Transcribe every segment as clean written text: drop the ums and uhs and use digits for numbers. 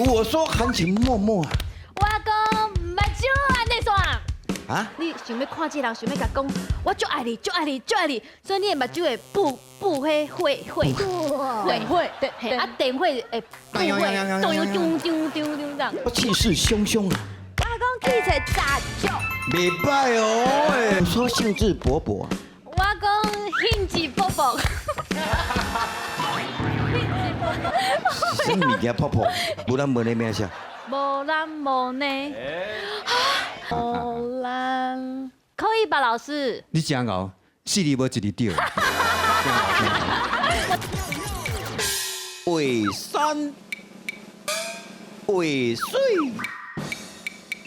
我说含情脉脉啊。我讲目睭安尼煞。啊？你想要看这人，想要甲讲，我足爱你，足爱你，足爱你，所以你的目睭会布迄火，对，嘿，啊电火会布火，这样。我气势汹汹啊！我讲气势杂足。袂歹哦，我说兴致勃勃啊。我讲兴致勃勃。什么物件泡泡？无人问你名啥？无人无呢。无人可以吧，老师？你真牛，4字无1字对。为山，为水，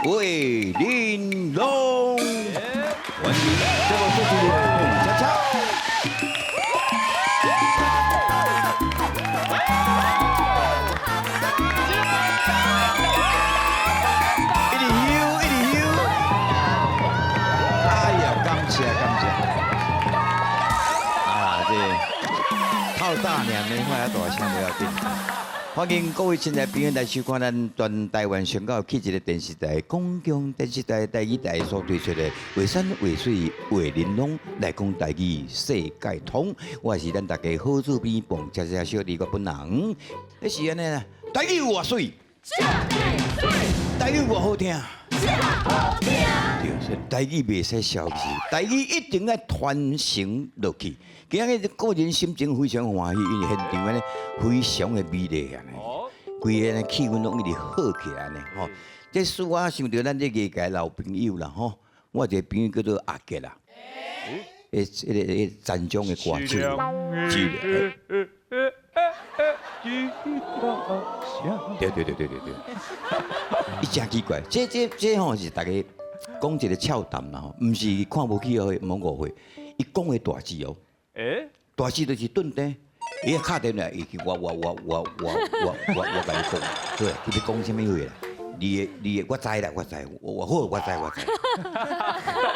为玲珑。欢迎这个主持人彭恰恰。一直休，一直休。哎呀，感谢感谢。啊，这靠大娘的话，大声不要紧。欢迎各位亲爱朋友来收看咱全台湾上高起一个电视台，公共电视台第2台所推出的《画山画水画玲珑》来讲台语世界通。我是咱大家好主编彭恰恰小弟个本人。那是安尼啦，台语偌水，台语偌好听。对，所以台语袂使消失，台语一定要传承落去。今日个人心情非常欢喜，因为现场安尼非常的美丽安尼，规个气氛拢一直好起来呢吼。这使我想到咱这业界老朋友啦吼，我一个朋友叫做阿杰啦，个湛江的歌手，对，伊真奇怪，这吼是大家讲一个俏谈啦吼，毋是看无起哦，蒙误会，伊讲的大字哦，大字就是顿地，伊敲电话，伊我甲你讲，对，伊要讲什么话啦？你我知啦，我知，我好，我知。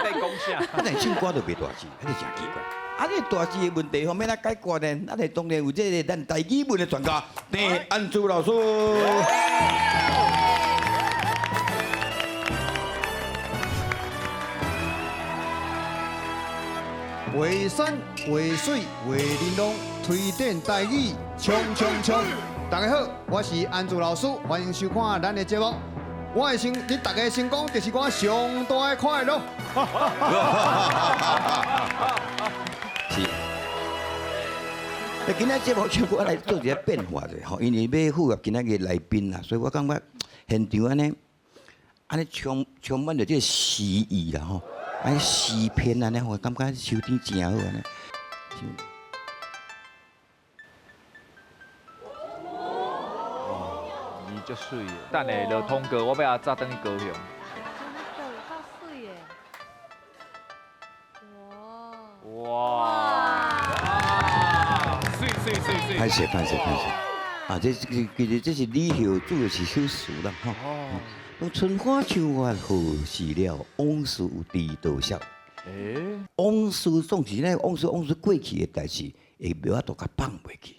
在讲啥？啊，但唱歌都袂大字，迄个真奇怪。啊，你大字的问题方面哪解决呢？啊，当然有这个咱台语文的专家邓安珠老师。画山、画水、画玲珑，推展台语，冲！大家好，我是安祖老师，欢迎收看咱的节目。我的你大家成功，就是我上大的快乐。是。今仔节目我来做一个变化者吼，因为要符合今仔个来宾啦，所以我感觉现场安尼充满着这个诗意啦吼。安诗篇安尼，我感觉收听真好安尼。你足水的，等下就通过，我要早等去高雄。好水耶！哇！水！拍摄啊！这其实这是李后主要是首诗啦吼。春花秋月何时了？往事有知多少？往事总是咧，往事过去的代志，会袂法度甲放袂去。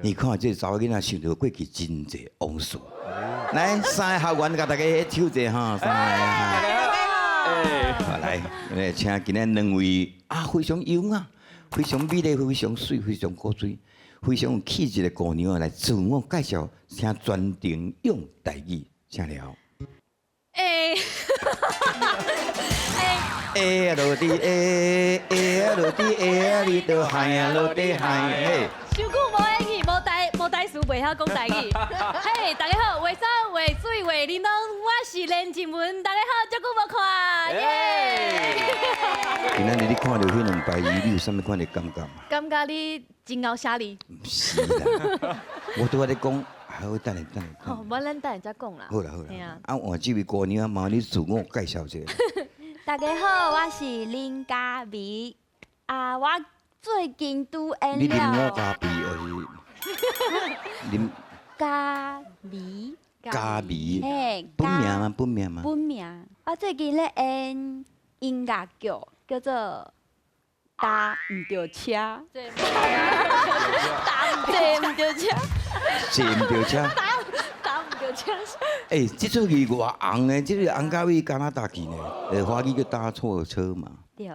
你看这查某囡仔想到过去真侪往事。来，三个学员甲大家手者哈，三个。来，请今日2位非常优雅、非常美丽、非常水、非常古水、非常有气质的姑娘来自我介绍，请专程用台语，请了。哎落地哎落地哎里头海啊落地海嘿。伤久无演戏，无台词，袂晓讲台语。嘿，大家好，画山画水画玲珑，我是连静文，大家好，足久无看，耶！今仔日你看到迄2排鱼，你有啥物款的感觉嘛？感觉你真敖写哩。唔是啦，我拄仔咧讲，好等下。好，无咱等下再讲啦。好啦。啊，换这位姑娘，麻烦你自我介绍一下。大家好，我是林嘉美。我最近拄演你啉我了咖啡还是啉咖啡？嘿，本名吗？本名。我最近咧演音乐剧，叫做《搭唔到车》。搭唔到车，坐唔到车，搭唔到车。哎，这出戏偌红呢，这个红到去加拿大去呢，华语叫搭错车嘛。对，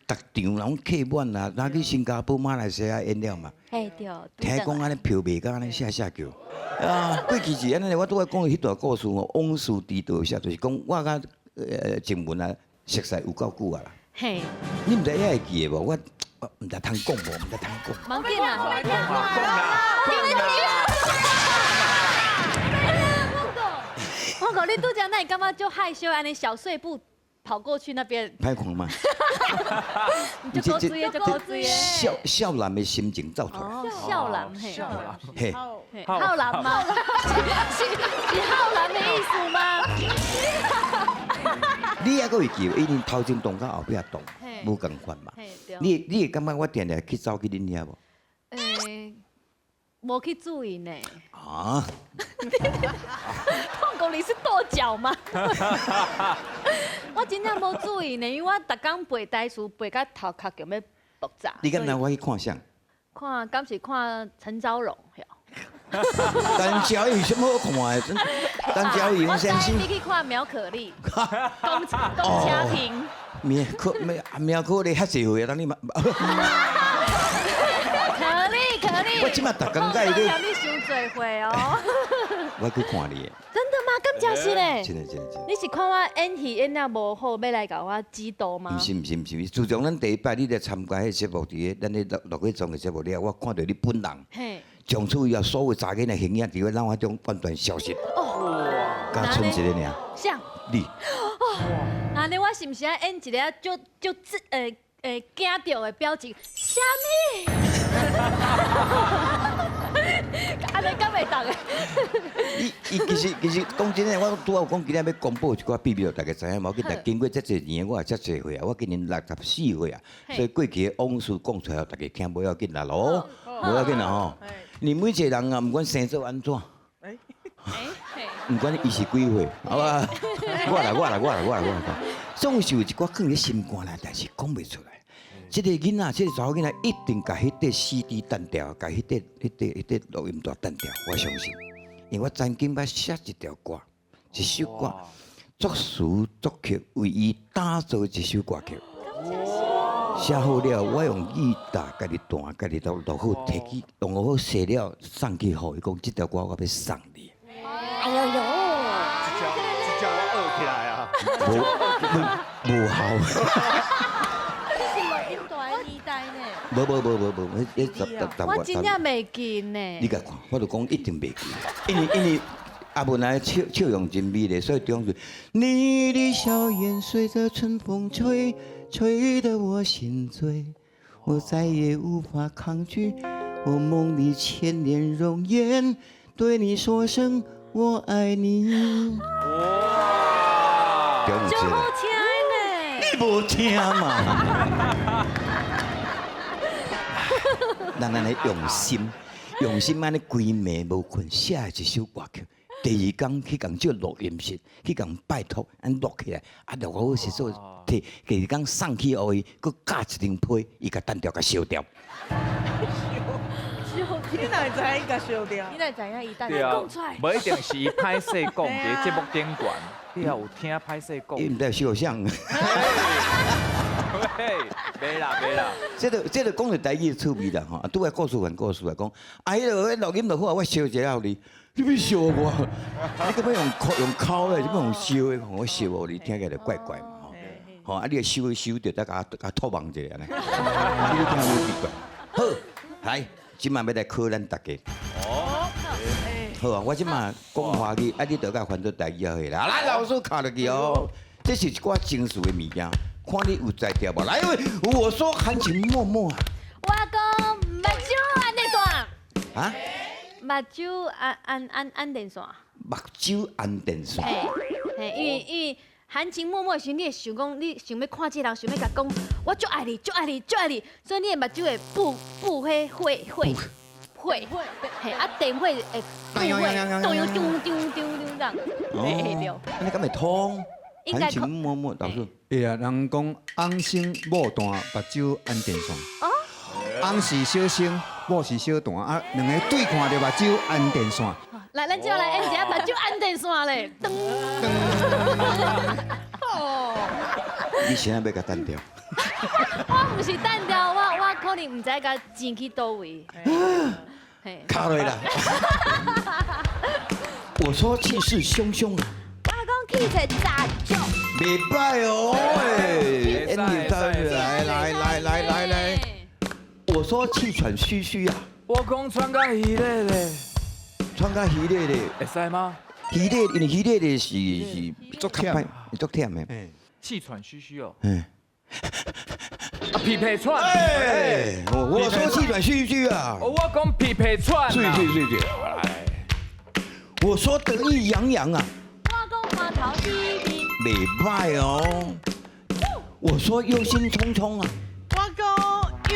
逐场拢客满啦，哪去新加坡、马来西亚演了嘛？嘿对。听讲安尼票卖到安尼下叫。啊，过去是安尼，我拄仔讲迄段故事哦，往事知道下，就是讲我甲静文啊熟识有够久啊啦。嘿，你毋知影会记的无？我毋知通讲无，毋知通讲。忙紧啊！我讲你拄则那你干嘛就害羞安尼小碎步跑过去那边，歹看嘛？你就勾追耶，就勾追耶。少男的心情走出来。哦，笑男嘿，嘿，嘿浩然吗？是浩然的意思吗？你还阁会记？因为头前动到后壁动，嘿无共款嘛。嘿对。你会感觉我定定去走去恁遐无？诶，无去注意呢。啊？碰狗你是跺脚吗？我真正无注意呢，因为我逐工背台词背到头壳叫要爆炸。你敢若我去看啥？看，敢是看陈昭荣？陈昭有什么好看的？陈昭荣先生。你去看苗可丽、龚家平。苗可丽遐济岁啊，当你嘛。可丽。我即马逐工甲伊去。你伤侪岁哦。我去看你的。真的吗？咁真是嘞。真的。你是看我演戏演了无好，要来甲我指导吗？毋是，自从咱第一摆你来参加迄节目伫咱咧陆桂庄的节目了，我看到你本人，嘿。从此以后所有查囡的形象，伫我脑海中断断消失。哦。甲剩一个尔。像。你。哦。那你我是毋是要演一个就惊到的表情？虾米？安尼敢袂当的？伊其实讲真诶，我拄有讲今日要公布一寡秘密，大家知影无？经过遮侪年，我也遮侪岁啊，我今年64岁啊，所以过去的往事讲出来，大家听无要紧啦咯，无要紧啦吼。你每一个人啊，毋管生做安怎，毋管伊是几岁，好吧？我来，总是有一寡放伫心肝内，但是讲袂出来。这个囡仔，这个查某囡仔一定甲迄块 CD 单调，甲迄块录音带单调，我相信。因为我曾经捌写一条歌，一首歌，作词作曲为伊打造一首歌曲。写好了，我用吉他家己弹，家己录好，摕去用好写了，送去互伊讲，这条歌我要送你。哎呦呦！这叫我饿起来啊！无效。无，我真正袂记呢。你甲看，我就讲一定袂记，因为阿文来笑容真美丽，所以中句你的笑颜随着春风吹，吹得我心醉，我再也无法抗拒，我梦里千年容颜，对你说声我爱你。哇！就好听呢。你无听嘛？咱安尼用心安尼规暝无困写一首歌曲。第二天去共借录音室，去共拜托，安录起来，录好时阵摕第二天送去互伊，佮加一张批，伊甲单调甲烧掉。你哪会知影伊甲烧掉？你哪知影伊单对啊讲出来？，无一定是伊歹势讲伫节目顶悬，你也有听歹势讲。伊毋知烧啥。喂，没啦。这个讲着台语趣味啦吼，拄个故事来讲，啊，迄个录音就好啊，我烧一下互你，你要烧我，你搁要用口咧，你要用烧的，我烧互你，听起来就怪怪嘛吼。吼，啊，你个烧着，再甲吐望一下安尼，你听有奇怪。好，来，今晚要来考咱大家。好啊，我即马讲华语，啊，你着甲翻做台语好啦。来，老师考落去哦，这是一寡情绪的物件。看你有才调无？来，我说含情脉脉啊！我讲目睭安电线。啊？目睭安电线。目睭安电线。嘿，因为含情脉脉时，你会想讲，你想要看这人，想要甲讲，我足爱你，足爱你，足爱你，所以你的目睭会不迄会，嘿，啊电会会动这样，会着。你敢会通？含情脉脉，老师。会啊，人讲翁生某大，目睭安电线。翁是小生，某是小大，啊，两个对看着目睭安电线。来，咱就要来演一下目睭按电线咧，噔。你现在要甲单掉？我不是单调，我可能唔知甲钱去倒位。嘿，卡落啦！我说气势汹汹啊，我讲气势杂种，袂歹哦，哎，来，我说气喘吁吁啊，我讲穿甲稀咧咧，喘甲稀咧咧，会使吗？稀咧，因为稀咧咧是足忝，足忝的，哎，气喘吁吁哦，嗯。啊皮皮喘，哎，我说气喘吁吁啊，哦我讲皮皮喘，对，来，我说得意洋洋啊，我讲花头低低，袂歹哦，我说忧心忡忡啊，我讲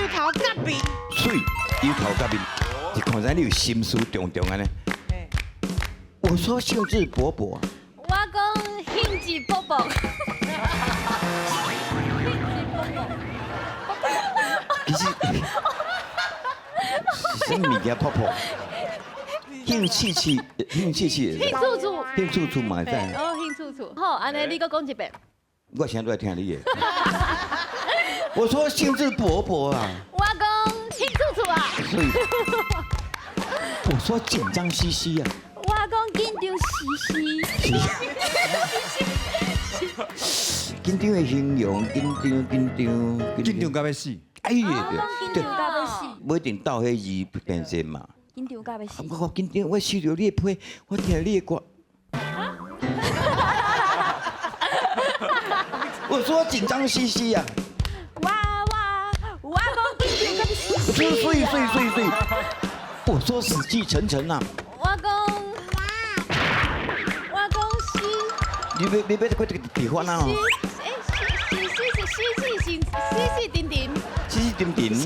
油头甲面，水有头甲面，一看起来你有心思重重安尼。嘿我说兴致勃勃啊，我讲兴致勃勃。其实什么物件泡泡，兴气气，兴处处，兴处处嘛，在。哦，兴处处。好，安尼你搁讲一遍。我现在都在听你的。我说兴致勃勃啊，我讲兴处处啊，所以我说紧张兮兮啊，我讲紧张兮兮，紧张的形容，紧张到要死。哎我呀，讲紧张到要死，不一定到迄字变身嘛。紧张到要死。我紧张，我收到你的批，我听你的歌。我说紧张兮兮啊，我讲紧张到要死，碎。我说死气沉沉啊，我讲心，你别快这个比划啊，死定定，死定定，定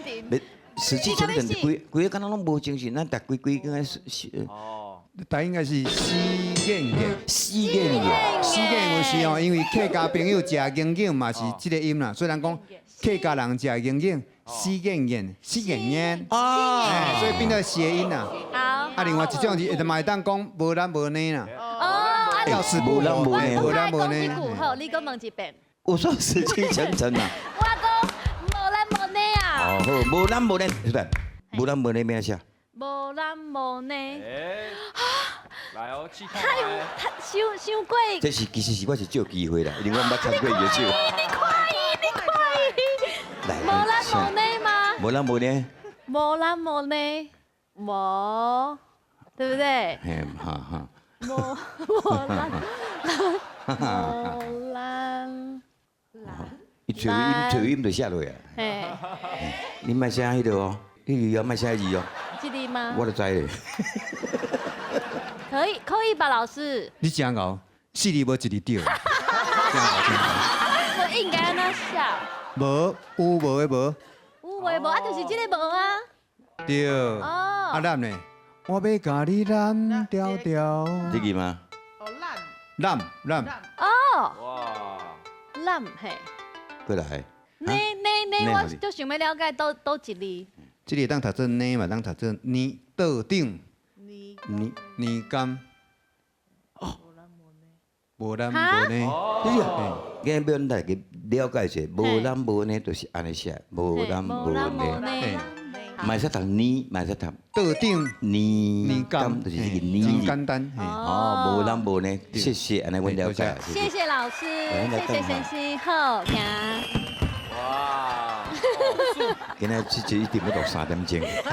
定。别死气沉沉，规个敢若拢无精神，咱逐规个哦，但应该是死眼，死眼眼。死眼有时哦，因为客家朋友食眼眼嘛是这个音啦，虽然讲客家人食眼眼，死眼啊哎，所以变成谐音啦。好，啊，另外一种是嘛会当讲无男无女啦，哦，要是无男无我女无来讲男无女一句，好，你讲问一遍。我说死气沉沉啊，我讲无男无女啊，哦，好，无男无女，是吧？无男无女咩写？无男无女，哎，来哦，气看太来，太伤过。这是其实是我是借机会啦，因为我捌参过伊的手。你快来，无男无女吗？无男无女，无男无女，无，对不对？嘿，哈，无男，无男，伊嘴音就写落啊。嘿，你莫写迄个哦，迄个莫写字哦，这里吗？我就知咧。可以吧，老师？你真牛，四字无一字对，真我应该安那写，牛，无无的无，有为无啊，就是这个无啊。对。哦啊，染呢？我要甲你染条条，这个吗？哦烂染。哦，哇，烂嘿。过来。你我就想要了解倒一字。这个当读做呢嘛，当读做呢倒顶你呢甘。哦，无男哈无女。哎呀，今要大家了解一下，无男无女就是安尼写，无男无女。嘿，买说读呢，买说读倒顶呢呢甘，就是这个真呢。简单。嘿，哦，无男无女，谢谢，安尼我了解。谢谢老师，谢谢先生，好，听。哇，今日这一定要到3点钟。哎，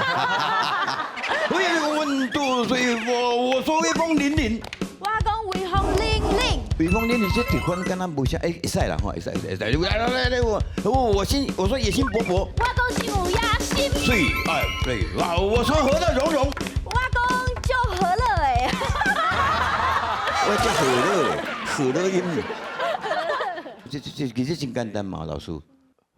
温度水火，我说威风凛凛。我讲威风凛凛，威风凛凛这地方跟他无像，哎，会使啦，吼，会使。来，我说野心勃勃。我讲心有野心，对，哎，对，哇，我说和乐融融。我讲就和乐诶，我叫和乐音。这其实真简单嘛，老师。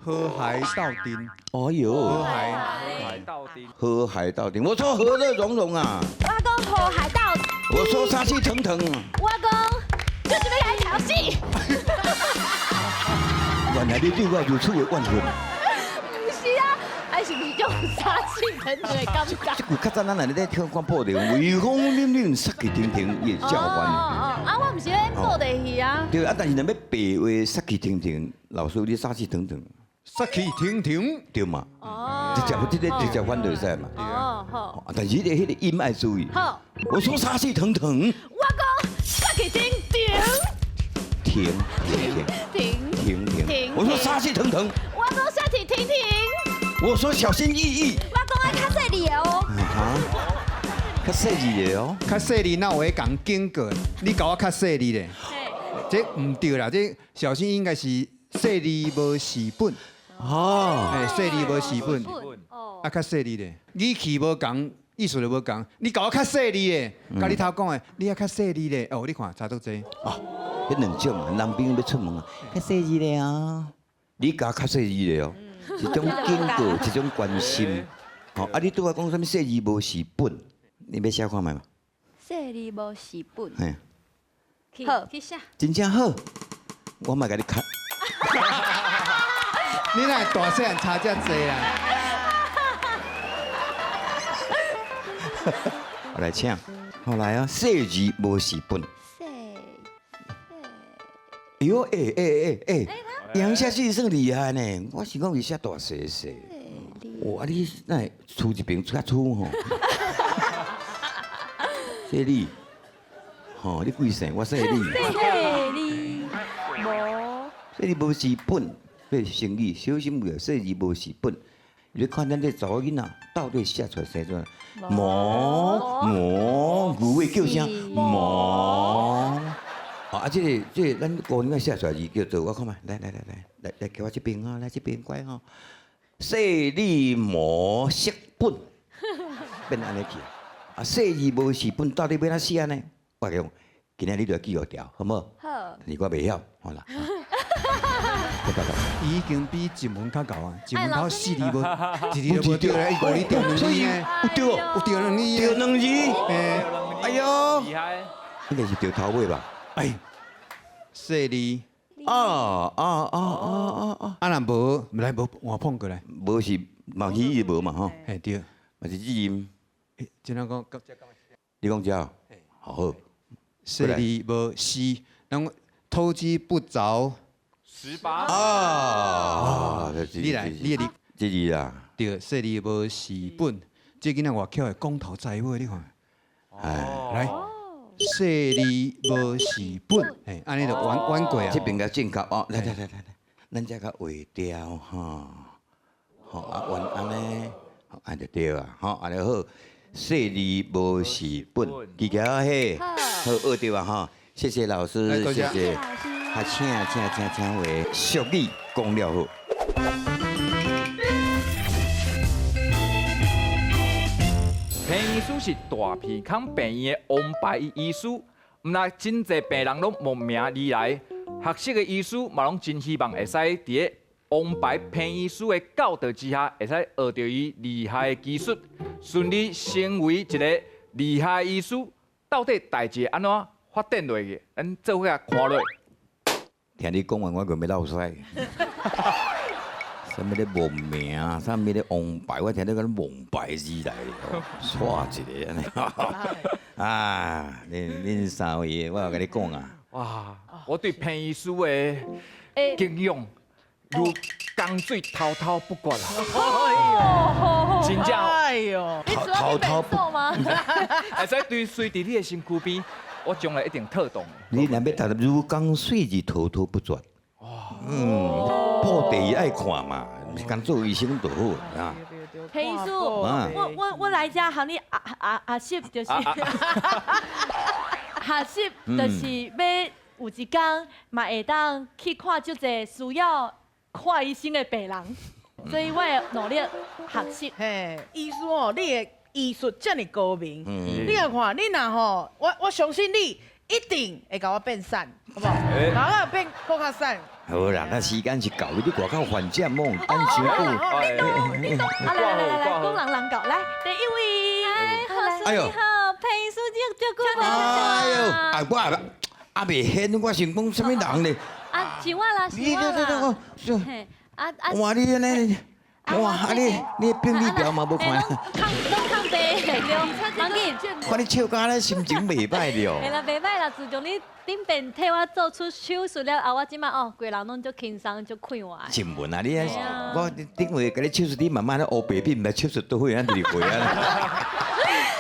和諧到頂，哎呦，海到底，和諧到頂。我說和樂融融啊，我讲河海到，我說殺氣騰騰。我讲就是要来调戏。原來你對我如此的怨恨。不是啊，是不是种杀气腾腾的感觉？这句较早咱来咧听看报的，威风凛凛，杀气腾腾，也叫唤。啊，我唔是咧报地戏啊。对啊，但是若要白话杀气腾腾，老师你杀气腾腾，杀气腾腾，对嘛？哦。直接这个直接翻就使嘛。哦，好。但是迄个音爱注意。好。我说杀气腾腾。我讲杀气腾腾。停。我说杀气腾腾。我讲杀气腾腾。我说小心翼翼。我讲爱较细腻的哦。较细腻的哦。较细腻，那我会讲经过，你搞我较细腻的，这唔对啦，这小心应该是细腻无死本。哦。哎，细腻无死本，哦。啊，较细腻的，语气无共，意思就无共。你搞我较细腻的，甲你头讲的，你也较细腻的，哦，你看差多济。哦，迄两种啊，男朋友要出门啊，较细腻的啊，你甲较细腻的哦，一种经过，一种关心。哦，啊，你对我讲什么细腻无死本，你要写看卖嘛？细腻无死本。嘿，好，去写。真正好，我嘛甲你看。你哪大细汉差遮济啊？我来请，好来啊，细字无死本。哎呦，杨下去算厉害呢，我是讲伊写大细细。哇，你那出一边出较粗吼。细腻，吼，你几岁？我细腻。细腻无死本，这成语小心个，细腻无死本。你看咱这查某囡仔到底写出来生出来，毛，牛尾叫啥？毛。啊，这个咱姑娘写出来字叫做，我看嘛，来，给我这边啊，来这边乖哈。细腻无色本，变安尼去。啊，细字无字本，到底要哪写呢？我讲，今日你就要记号条，好唔好？好。你我袂晓，好啦。已经比一门较高啊，一门头四字无，一字都无对咧，伊讲你对两字呢，有对哦，有对两字，对两字。诶，哎呦，厉害！应该是对头尾吧？哎，细腻。啊，啊，若无，来无换碰过来。无是嘛鱼无嘛吼，嘿对，嘛是字音。只能讲，你讲这好，细腻无丝，咱投资不着。18啊，你来，你的这字啦，对，细腻无死本，这囡仔外口的光头在尾，你看，哎，来，细腻无死本，哎，安尼就弯过啊。这边个正确哦，来，咱这个画调哈，好啊，弯安尼，好安就对啊，好安尼好，细腻无死本，记起来嘿，好学对啊哈，谢谢老师，谢谢。啊，请话俗语讲了好。病医师是大鼻孔病院的王牌医师，毋但真侪病人拢慕名而来，学识的医师嘛拢真希望会使伫个王牌病医师的教导之下，会使学到伊厉害的技术，顺利成为一个厉害的医师。到底代志安怎发展落去？咱做伙看落。听你讲完，我就要闹屎。什么咧王名啊，什么咧王牌，我听到个王牌字来的，刷一个安尼。啊，恁三位，我甲你讲啊。哇，我对病医师的敬仰如江水滔滔不绝啦。真正，哎呦，你主要是北宋吗？会使对随伫你的身躯边，我将来一定特动。你若要读如江水日滔滔不绝。报地爱看嘛，干做医生就好啊。裴医师，啊我来遮和你学习就是，学习就是要有一天嘛会当去看足侪需要看医生的病人，所以我会努力学习。嘿，医师哦，你的医术这么高明，你来看，你若吼，我相信你一定会甲我变瘦，好不好？甲我变更较瘦。好啦，那时间是到，你外口犯贱梦，等伤久。来，讲人搞，来第一位，哎呦，好，裴医师就过来。哎呦，啊我啊未显，我想讲什么人呢？啊，是我啦，是我啦。你嘿，啊，哇你安尼，哇，啊你病历表嘛无看，拢抗白对，赶紧。看你笑甲咧心情袂歹嘿了。啦，袂歹啦，自从你顶边替我做出手术了后，我即摆哦，规人拢足轻松，足快活的。新闻啊，你啊嘿啊，我顶回甲你手术，你慢慢咧乌白变，毋来手术都会安入回啊。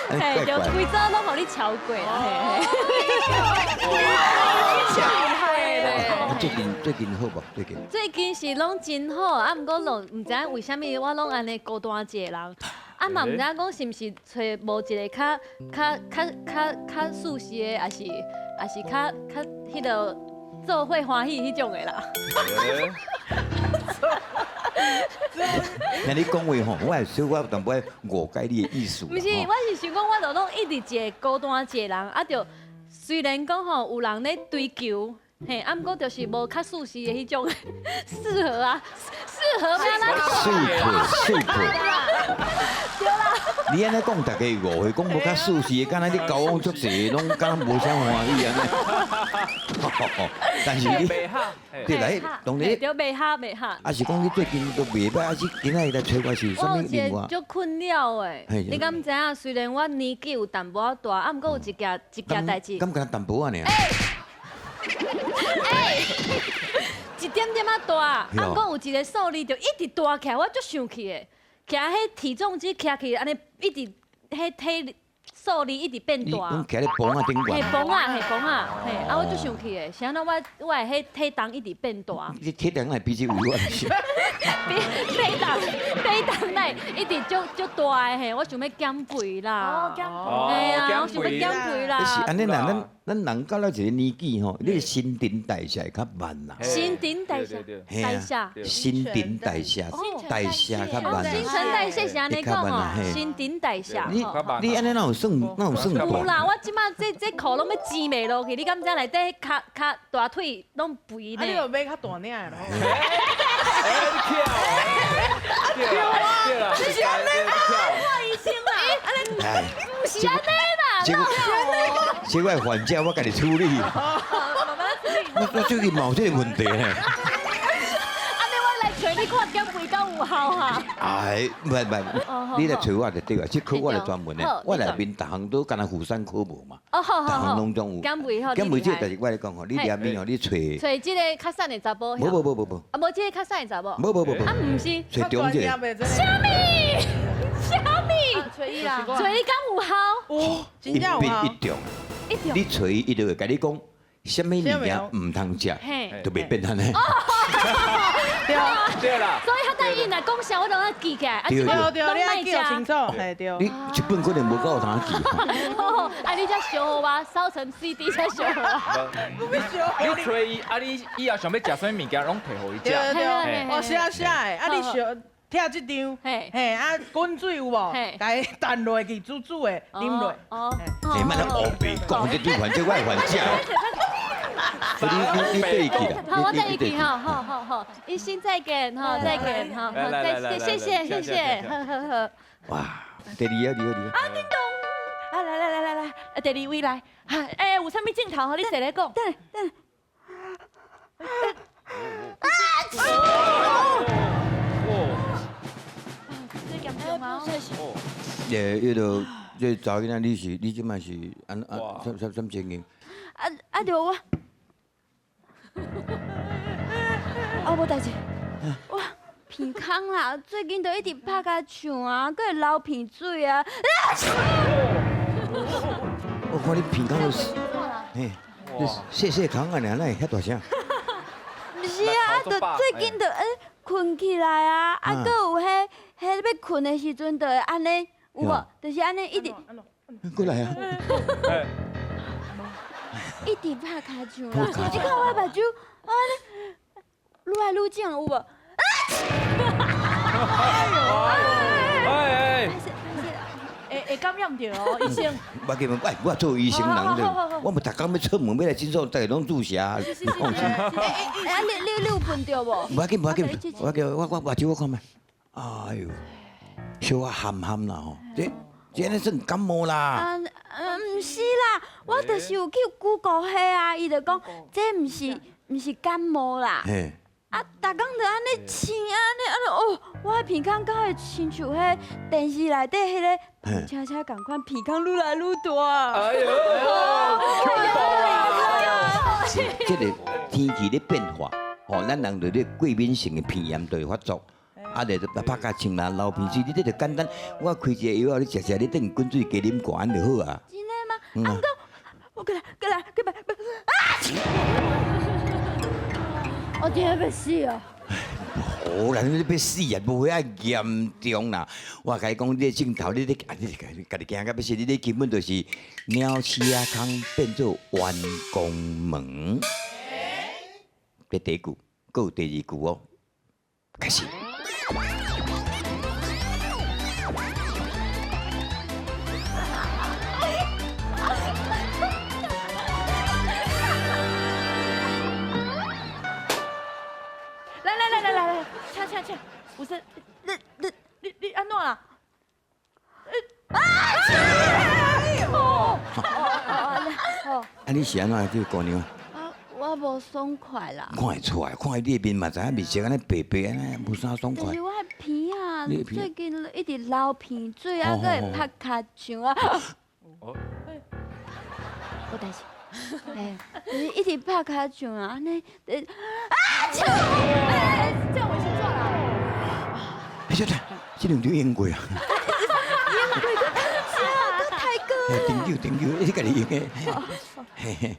嘿，就规则拢互你超过啦，嘿嘿。最近好无？最近最近是拢真好，啊，毋过拢毋知影为虾米我拢安尼孤单一个人，啊嘛毋知影讲是毋是找无一个较舒适的，还是较迄个做伙欢喜迄种的啦。听你讲话吼，我小可淡薄误解你的意思。毋是，我是想讲，我就拢一直一个孤单一个人，啊，就虽然讲吼有人咧追求。嘿，啊，毋过就是无较舒适的迄种，适合啊，适合咩啦？水配。对啦。你安尼讲，大家误会，讲无较舒适的，敢若你交往足济，拢敢无啥欢喜安尼。但是你对啦，当然，就袂合。啊是讲你最近都袂歹，啊是今仔日来找我是有啥物我有另外一个？足困扰的，嘿你敢知影？虽然我年纪有淡薄仔大，啊，毋过有一件代志。敢敢淡薄仔尔？一点点仔大，啊，毋过有一个数字就一直大起来，我足生气的。徛迄体重机徛起，安尼一直迄体数字一直变你大。拢徛咧棚仔顶嘿，悬，崩啊，嘿，啊，我足生气的，是安怎我的迄体重一直变大，你体重来比这有我是。体重来一直足大的嘿，我想要减肥啦。嘿啊，我想要减肥但是啦。安尼啦，咱人到了一个年纪吼，你的新陈代谢会较慢啦。新陈代谢，嘿啊，新陈代谢较慢新啦。陈代谢是安尼讲吼，新陈代谢。你安尼哪有算有啦，大？我即摆这裤拢要挤袂落去，你敢知内底骹大腿拢肥啊，你呢？有买较大领的咯？医生啦，哎，不是安尼啦，这个还价我家己处理。我最近嘛有这个问题呢。安尼我来找你看减肥敢有效哈？哎，唔，你来找我就对啊，这科我来专门的，我内面逐项都敢若妇产科无嘛，哦，好逐项拢总有。减肥好，减肥这个代志我来讲吼，你念面吼，你找，找即个较瘦的查甫，无，啊，无即个较瘦的查某，无，啊，毋是，找中这个。虾米？找伊啦，找你敢有效？有，真一正有啊变一。中，一定。你找伊就会甲你讲，什么物件唔通食，嘿就袂变安尼。对啦，所以他等伊来讲啥，我都要记起来，啊，对即摆对对，你要记得清楚，嘿对。你一本可能无够有通记。哦，啊，你才烧好我，烧成 CD 才烧好我。你找伊，啊你以后想要食啥物物件，拢摕互伊食。对对嘿对，哦写的，啊你烧拆这张，嘿嘿啊滚水有无？嘿甲伊淡落去，煮的啉落。哦，你慢点黑白讲，这对还这我还价。你对起啦。好，我带你去哈，好，一心再见哈，再见哈，谢谢，呵。哇，第二啊，啊，来，第二位来，哎，有啥物镜头？你坐来讲。最严重啊！迄个这查囡仔，你即摆是什情形？就我，无代志，我鼻孔啦，最近都一直拍甲唱啊，搁会流鼻水啊。我看你鼻孔都是，嘿，细孔啊，哪会遐大声？不是啊，就最近就困起来啊，搁有迄要困的时阵，就会安尼，有无？就是安尼一直过来啊！一直拍骹唱啦，你看我目睭，安尼愈来愈肿，有无？会感染着哦，医生。我叫我做医生人的，我们逐工要出门要来诊所，大家拢注射，你放心。你有喷着无？无要紧，我目睭我看觅。哎呦，小可咸啦吼，这安尼算感冒啦。毋是啦，我就是有去 Google 迄啊，伊就讲这毋是感冒啦。嘿，啊，逐工就安尼亲安尼哦，我的鼻孔敢会亲像迄电视内底迄个碰车车共款，鼻孔愈来愈大。哎呦，这个天气咧变化，吼，咱人就咧过敏性的鼻炎就会发作。啊，就拍甲清啦，流鼻水，你这就简单。我开一个药，你食，你等滚水加啉寒就好啊。真的吗？啊，我过来，我真系要死啊！好啦，你要死啊，无遐严重啦。我甲你讲，你的镜头，你家己惊到要死，你这根本就是鸟鼠仔空变做弯弓门。这第一句，还有第二句哦，开始。来，恰，不是，你安怎啦？啊，你是安怎叫姑娘？啊，我无爽快啦。看会出来，看你的面嘛，知影面色安尼白白安尼，无啥爽快但是。我的鼻啊，你的鼻最近一直流鼻水啊，搁会拍卡掌啊。无代志。哎，就是一直拍卡掌啊，安尼，这样我先做啦。哎，小姐，这两条烟过啊！太哥。顶酒，你家己用的。嘿嘿，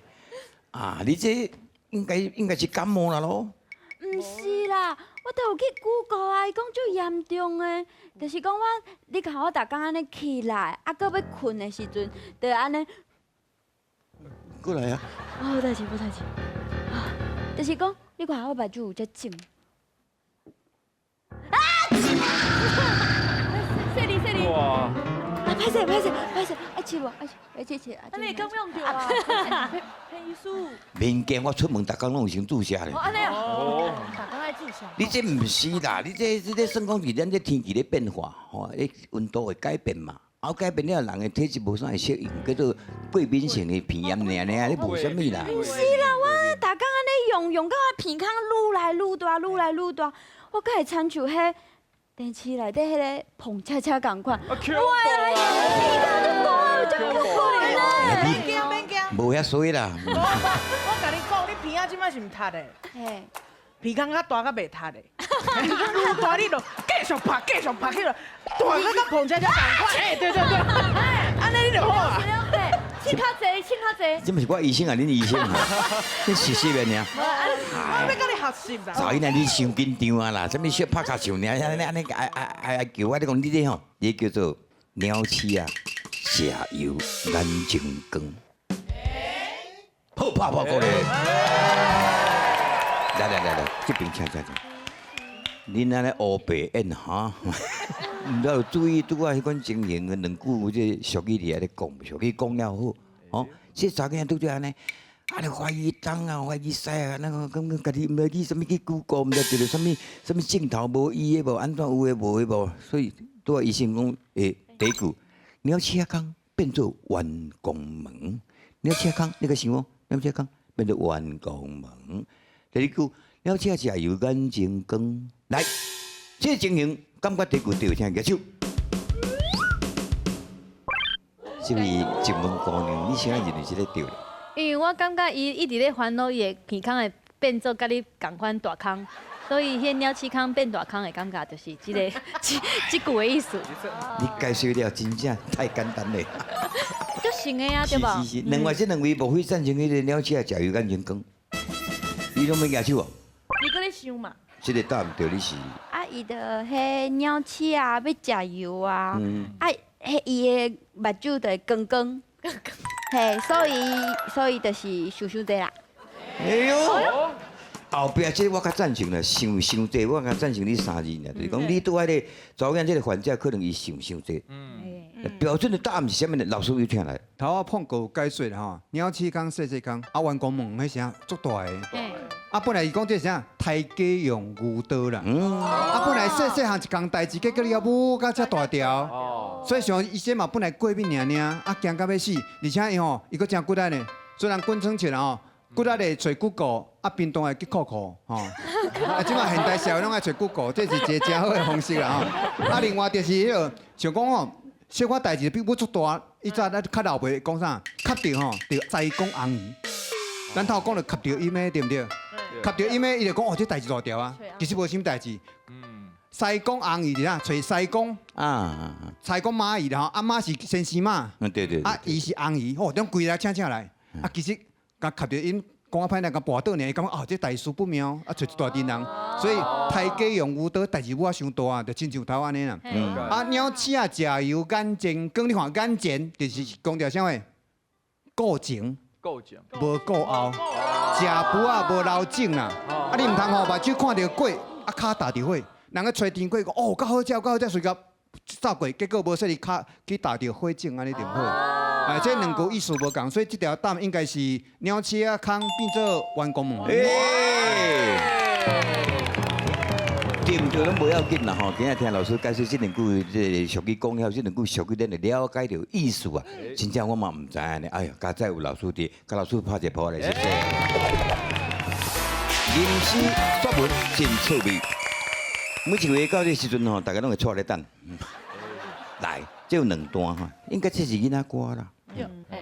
啊，你这应该是感冒啦咯。唔是啦，我都有去 Google 啊，伊讲最严重的，就是讲你看我逐工安尼起来，啊，搁要困的时阵，就安尼。过来啊！无代志，啊，就是讲你看我目睭有遮肿。啊！谢你。哇！啊，歹势，爱吃无？爱吃。那你刚用掉啊？配医术。免惊，我出门逐工拢有先注射咧。安尼啊？哦，大家爱注射。你这唔是啦，你这算讲是咱这天气咧变化，吼，你温度会改变嘛。啊，改变了，人的体质无啥会适应，叫做过敏性的鼻炎尔，你无啥物啦。唔是啦，我逐工安尼用到我鼻孔愈来愈大，我敢会亲像迄电视内底迄个碰车车共款。啊，恐怖啊！免惊。无遐衰啦。我甲你讲，你鼻仔即摆是毋塌的，嘿，鼻孔较大较袂塌的。鼻孔愈大，你就继续拍，去了，大个甲碰车车共款。哎，对，安尼你就好啊。请较济。这毋是我医生啊，恁医生啊，你实习的尔。我要甲你学习啦。早以来你伤紧张啊啦，什么小拍卡球尔，安尼爱叫我，你讲你这吼，这叫做鸟鼠啊，下游眼睛光。好拍过来。来，这边请。恁安尼乌白眼哈，唔要注意拄啊迄款情形的两句，这俗语伫遐咧讲，俗语讲了好，哦，这查囡仔拄着安尼，怀疑东啊，怀疑西啊，那个感觉家己毋知去什么去Google，毋知得到什么镜头无伊的无，安怎有的无的无，所以拄啊医生讲诶，第一句，鸟鼠仔空变做弯弓门，鸟鼠仔空，你个想哦，鸟鼠仔空变做弯弓门，第二句。了解下有眼睛光，来，这个情形感觉第一句对，请举手。这位静雯姑娘，你现在认为是咧对的？因为我感觉伊一直咧烦恼伊的鼻孔会变做甲你同款大孔，所以迄鸟鼠孔变大孔的感觉就是这句的意思。你解释了真正太简单了。就行的啊，对吧？是，另外这两位无非赞成迄个鸟鼠啊，食有眼睛光，你拢要举手哦。你搁咧想嘛？这个答案对你是？啊，伊就迄鸟鼠啊，要食油啊，啊，迄伊的目睭就会光光，嘿，所以就是想济啦。哎呦！后壁这我较赞成啦，想济，我较赞成你3字呢，就是讲你拄爱咧查验这个患者，可能伊想济。标准的答案是啥物呢？老师有听来。头我碰过解说啦吼，鸟鼠孔、细孔，啊弯弓门迄啥足大个。啊，本来伊讲这啥太鸡用牛刀啦。啊，本来细项一项代志，结果你要舞到遮大条。所以像医生嘛，本来过敏尔，啊惊到要死，而且伊吼伊搁真骨力呢，虽然滚床前吼。骨力咧找Google，啊，冰冻会去酷吼，啊，即马现代社会拢爱找 Google， 这是一个真好的方式啦吼。啊，另外就是迄个，像讲吼，小可代志比要出大，以前咱较老辈讲啥，磕着吼，着栽讲红鱼。咱头讲着磕着伊咩，对不对？磕着伊咩，伊就讲哦，这代志大条啊，其实无啥代志。西公红鱼是啥？找西公啊，西公蚂蚁的吼，阿妈是先生嘛，对对。啊，伊是红鱼，哦，种规来请来，啊，其实甲磕着因。讲啊歹来，甲跋倒呢，伊感觉哦，这大事不妙，啊，找一大群人，所以太假用武刀，代志无啊伤大啊，就亲像头安尼啦。啊，鸟鼠啊，食油眼睛，讲你看眼睛，就是讲着啥话，顾前，无顾后，食饭啊无留种啦。啊，你唔通吼目睭看到鬼，啊骹踏着火，人个吹甜粿讲哦，较好食，较好食，随甲走过，结果无说你骹去踏着火种，安尼就好。哎，这两个意思无共，所以这条答案应该是鸟鼠啊空变做弯弓门。对唔对拢无要紧啦吼，今日听老师解释这两句这俗语讲了，这两句俗语咱就了解到意思啊。真正我嘛唔知呢，哎呀，加在有老师伫，甲老师拍一波来，谢谢。吟诗作文真趣味，每一回到这时阵吼，大家拢会坐咧等。来，这有两段哈，应该这是囡仔歌啦。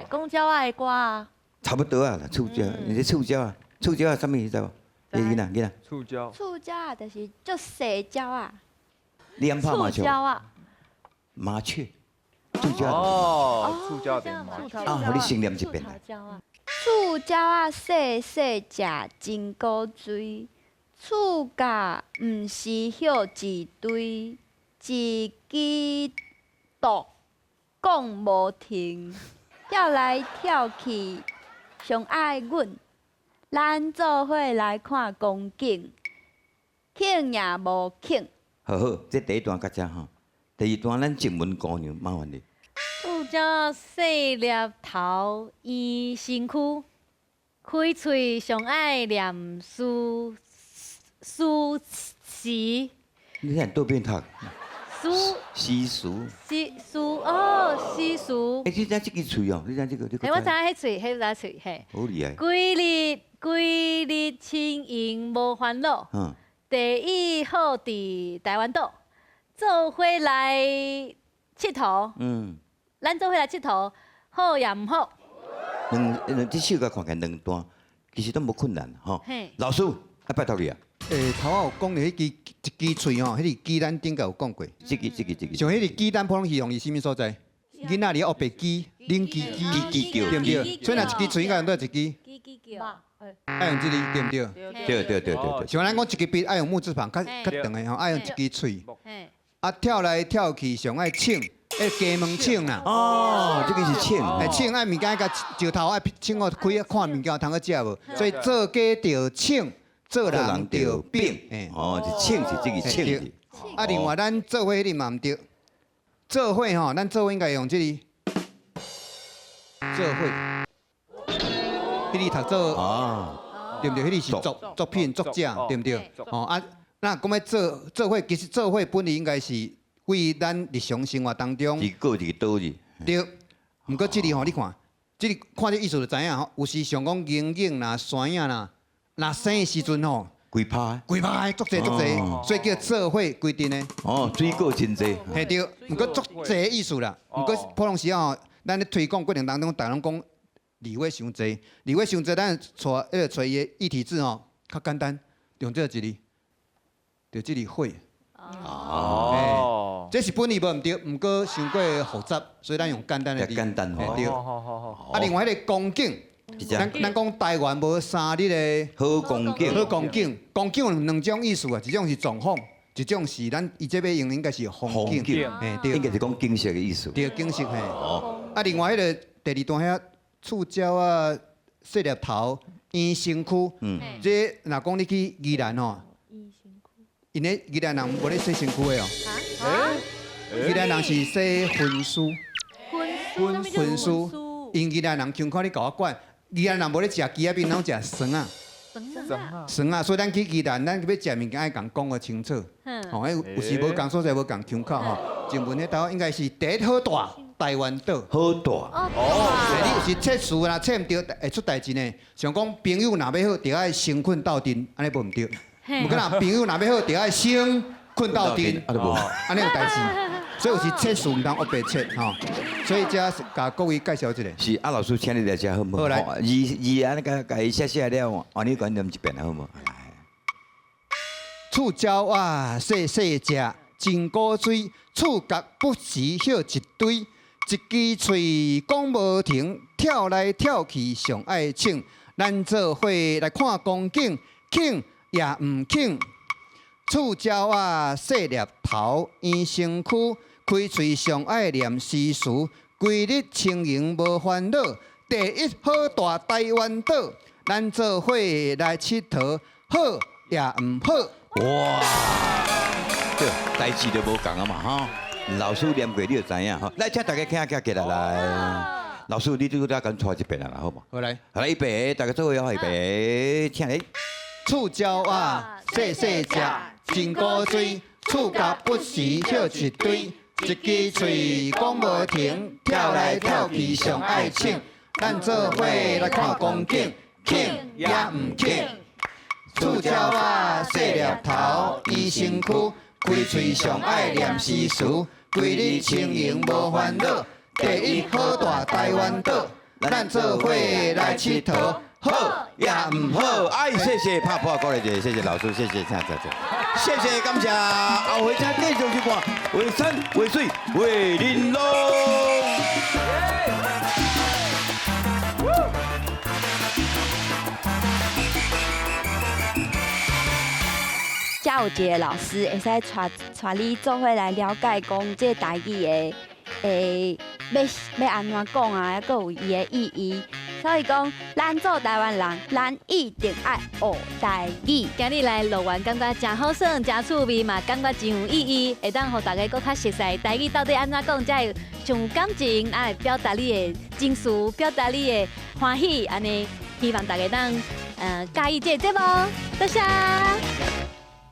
公交爱歌啊，差不多啊啦，触礁，你这触礁啊，触礁啊，什么意思啊？囡仔，触礁，触礁啊，就是足细礁啊，你安拍麻触将？礁啊，麻雀，触礁。哦，触礁点麻雀。啊，互你先念一遍啦。触礁啊，细细食真古锥，触甲毋是歇一堆，一支毒讲无停，跳来跳去，上爱阮。咱做伙来看光景，庆也无庆。好好，这第一段较正吼，第二段咱正文姑娘麻烦你。触礁细粒头依身躯，开喙上爱念诗词。你看多变读。诗俗。诗哦，诗词。哎，你知这个喙哦？你知这个？嘿，我知迄喙，迄只喙，嘿。好厉害。规日亲盈无烦恼。嗯。第一好伫台湾岛，做伙来佚佗。嗯。咱做伙来佚佗，好也毋好。这首歌看起来两段，其实都无困难吼。嘿。老师，拜托你啊。头仔有讲的迄支一支喙吼，迄支鸡蛋顶个有讲过。这个。像迄支鸡蛋普通是用于什么所在？囡仔哩学白鸡，拎鸡叫，对不对？所以若一支喙应该用到一支。鸡叫。爱用这里对不对？对。像咱讲一支笔爱用木字旁，较长的吼，爱用一支喙。啊，跳来跳去上爱请，鸡门请啦。哦，这个是请。请爱物件甲石头爱请我开看物件，通个食无？所以做家着请，做人着饼。哦，是请是这个请字。另外咱做伙你嘛毋对，做伙吼，咱做伙应该用这里。做伙。迄里读做对不对？迄里是作品作者，对不对？那讲要做伙，其实做伙本意应该是为咱日常生活当中。一个道理。对，毋过这里吼，你看，这里看这意思就知影吼，有时常讲阴影啦、山影啦，若生的时阵吼，规拍，足济，所以叫做伙规定的。哦，水果真济。嘿对，毋过足济的意思啦。毋过普通时吼，咱咧推广过程当中，大家拢讲。字尾伤济，咱找伊的异体字吼，较简单，用这一字，就这里会。这是本意无毋对，毋过伤过复杂，所以咱用简单的字。简单对。啊，另外迄个光景，咱讲台湾无三日的好光景，光景有两种意思啊，一种是状况，一种是咱伊这边用应该是风景，对，应该是讲景色的意思。对，景色嘿。啊，另外迄个第二段遐。触礁啊，细粒头，圆身躯。这若讲你去宜兰吼，因咧宜兰人无咧洗身躯的哦。宜兰人是洗荤素。荤素。因宜兰人穷看你甲我管，宜兰人无咧食鸡仔面，拢食酸啊。酸啊，所以咱去宜兰，咱要食物件爱共讲个清楚。吼，有时无共所在无共腔口吼。前文迄头应该是第一好大。台湾岛好大你有时测事啦，测唔对会出代志呢。想讲朋友若要好，就爱成群斗阵，安尼无唔对。嘿有可能朋友若要好，就要先困到顶，啊都无。安尼有代志。所以有时切数唔当黑白切吼，所以遮甲各位介绍一下。是啊，老师请你来遮好唔好？好来安尼甲伊写写了，换你讲念一遍好唔好？来。醋椒啊，细细食，真古水，触角不时歇一堆，一支喙讲无停，跳来跳去上爱请，咱做伙来看光景，庆也唔庆。醋椒啊，细粒头，圆身躯，开喙上爱念诗词，规日清盈无烦恼，第一好大台湾岛，咱做伙来佚佗，好也唔好。哇，对，代志都无共啊嘛哈。老师念过你就知影哈。来，请大家听起来来。老师，你都再跟带一遍啦，好无？好来，好来，预备，大家做伙要预备，请来。醋椒啊，细细食，真古水，触角不时歇一堆，一支喙讲无停，跳来跳去上爱请，咱做伙来看光景，庆也唔庆。醋椒啊，细粒头，圆身躯，开喙上爱念诗词，规日清盈无烦恼，第一好大台湾岛，咱做伙来佚佗，好也唔好。哎，谢谢，拍鼓鼓励者，谢谢老师，谢谢，谢谢，感谢，后回请继续去看画山、画水、画玲珑。才有一个老师会使带你做伙来了解讲这台语的要安怎讲啊，还有伊的意义。所以讲，咱做台湾人，咱一定爱学台语。今日来录完，感觉真好耍，真趣味嘛，感觉真有意义，会当互大家更较熟悉台语到底安怎讲，才会上有感情，来表达你的情绪，表达你的欢喜，安尼希望大家当介意这个节目，多谢。